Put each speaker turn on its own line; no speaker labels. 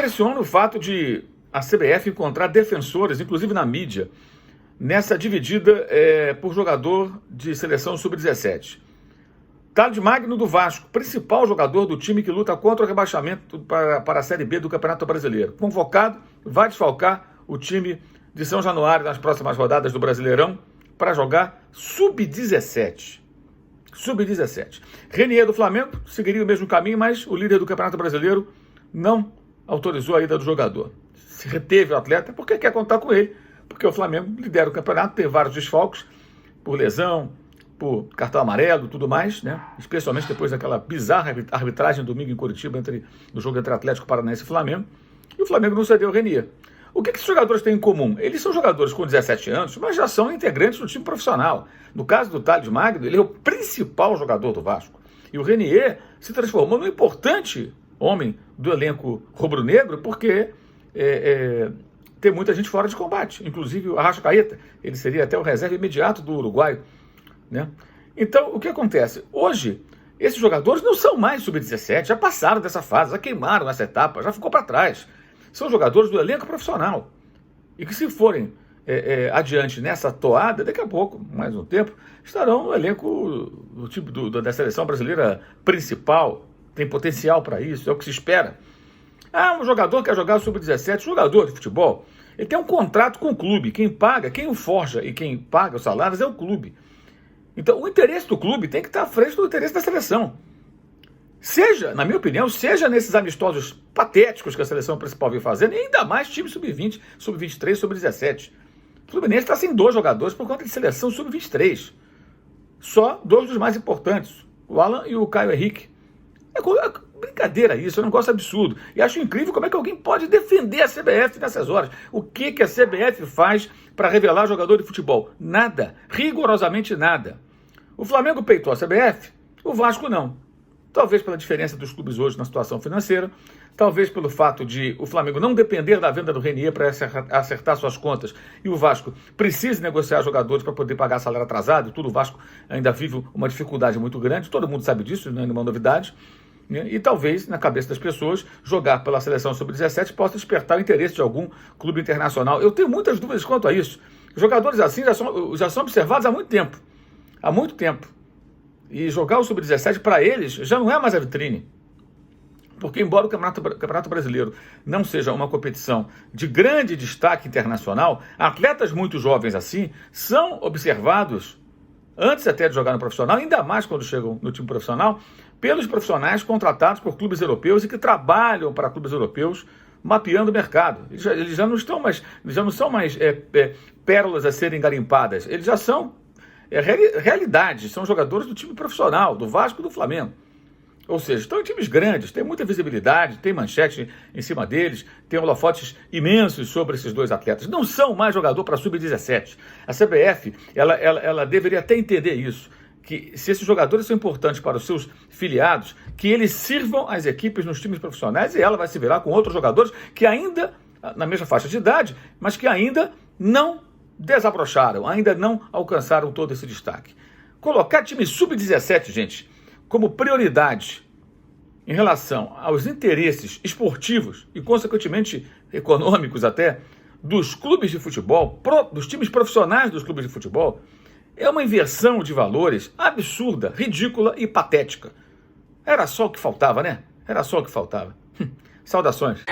impressiona o fato de a CBF encontrar defensores, inclusive na mídia, nessa dividida por jogador de seleção sub-17. Thales Magno do Vasco, principal jogador do time que luta contra o rebaixamento para a Série B do Campeonato Brasileiro. Convocado, vai desfalcar o time de São Januário nas próximas rodadas do Brasileirão para jogar sub-17. Sub-17. Renier do Flamengo seguiria o mesmo caminho, mas o líder do Campeonato Brasileiro não autorizou a ida do jogador. Se reteve o atleta porque quer contar com ele, porque o Flamengo lidera o campeonato, tem vários desfalques por lesão, por cartão amarelo e tudo mais, né? Especialmente depois daquela bizarra arbitragem domingo em Curitiba no jogo entre Atlético Paranaense e Flamengo. E o Flamengo não cedeu o Renier. O que esses jogadores têm em comum? Eles são jogadores com 17 anos, mas já são integrantes do time profissional. No caso do Thales Magno, ele é o principal jogador do Vasco. E o Renier se transformou num importante homem do elenco rubro-negro, porque tem muita gente fora de combate, inclusive o Arrascaeta. Ele seria até o reserva imediato do uruguaio, né? Então, o que acontece? Hoje, esses jogadores não são mais sub-17, já passaram dessa fase, já queimaram essa etapa, já ficou para trás. São jogadores do elenco profissional. E que se forem adiante nessa toada, daqui a pouco, mais um tempo, estarão no elenco do tipo da seleção brasileira principal. Tem potencial para isso, é o que se espera. Um jogador quer jogar sub-17, jogador de futebol, ele tem um contrato com o clube. Quem paga, quem o forja e quem paga os salários é o clube. Então, o interesse do clube tem que estar à frente do interesse da seleção. Seja, na minha opinião, seja nesses amistosos patéticos que a seleção principal vem fazendo, e ainda mais time sub-20, sub-23, sub-17. O Fluminense está sem 2 jogadores por conta de seleção sub-23. Só 2 dos mais importantes, o Alan e o Caio Henrique. É brincadeira isso, é um negócio absurdo. E acho incrível como é que alguém pode defender a CBF nessas horas. O que a CBF faz para revelar jogador de futebol? Nada, rigorosamente nada. O Flamengo peitou a CBF, o Vasco não. Talvez pela diferença dos clubes hoje na situação financeira, talvez pelo fato de o Flamengo não depender da venda do Renier para acertar suas contas e o Vasco precise negociar jogadores para poder pagar salário atrasado, e tudo. O Vasco ainda vive uma dificuldade muito grande, todo mundo sabe disso, não é nenhuma novidade, né? E talvez, na cabeça das pessoas, jogar pela seleção sub-17 possa despertar o interesse de algum clube internacional. Eu tenho muitas dúvidas quanto a isso. Jogadores assim já são observados há muito tempo. Há muito tempo. E jogar o sub-17 para eles já não é mais a vitrine. Porque embora o Campeonato Brasileiro não seja uma competição de grande destaque internacional, atletas muito jovens assim são observados, antes até de jogar no profissional, ainda mais quando chegam no time profissional, pelos profissionais contratados por clubes europeus e que trabalham para clubes europeus mapeando o mercado. Eles já não são mais pérolas a serem garimpadas, eles já são realidade, são jogadores do time profissional, do Vasco e do Flamengo. Ou seja, estão em times grandes, tem muita visibilidade, tem manchete em cima deles, tem holofotes imensos sobre esses 2 atletas. Não são mais jogador para sub-17. A CBF, ela deveria até entender isso, que se esses jogadores são importantes para os seus filiados, que eles sirvam as equipes nos times profissionais e ela vai se virar com outros jogadores que ainda, na mesma faixa de idade, mas que ainda não desabrocharam, ainda não alcançaram todo esse destaque. Colocar time sub-17, gente, como prioridade em relação aos interesses esportivos e, consequentemente, econômicos até, dos clubes de futebol, dos times profissionais dos clubes de futebol, é uma inversão de valores absurda, ridícula e patética. Era só o que faltava, né? Era só o que faltava. Saudações.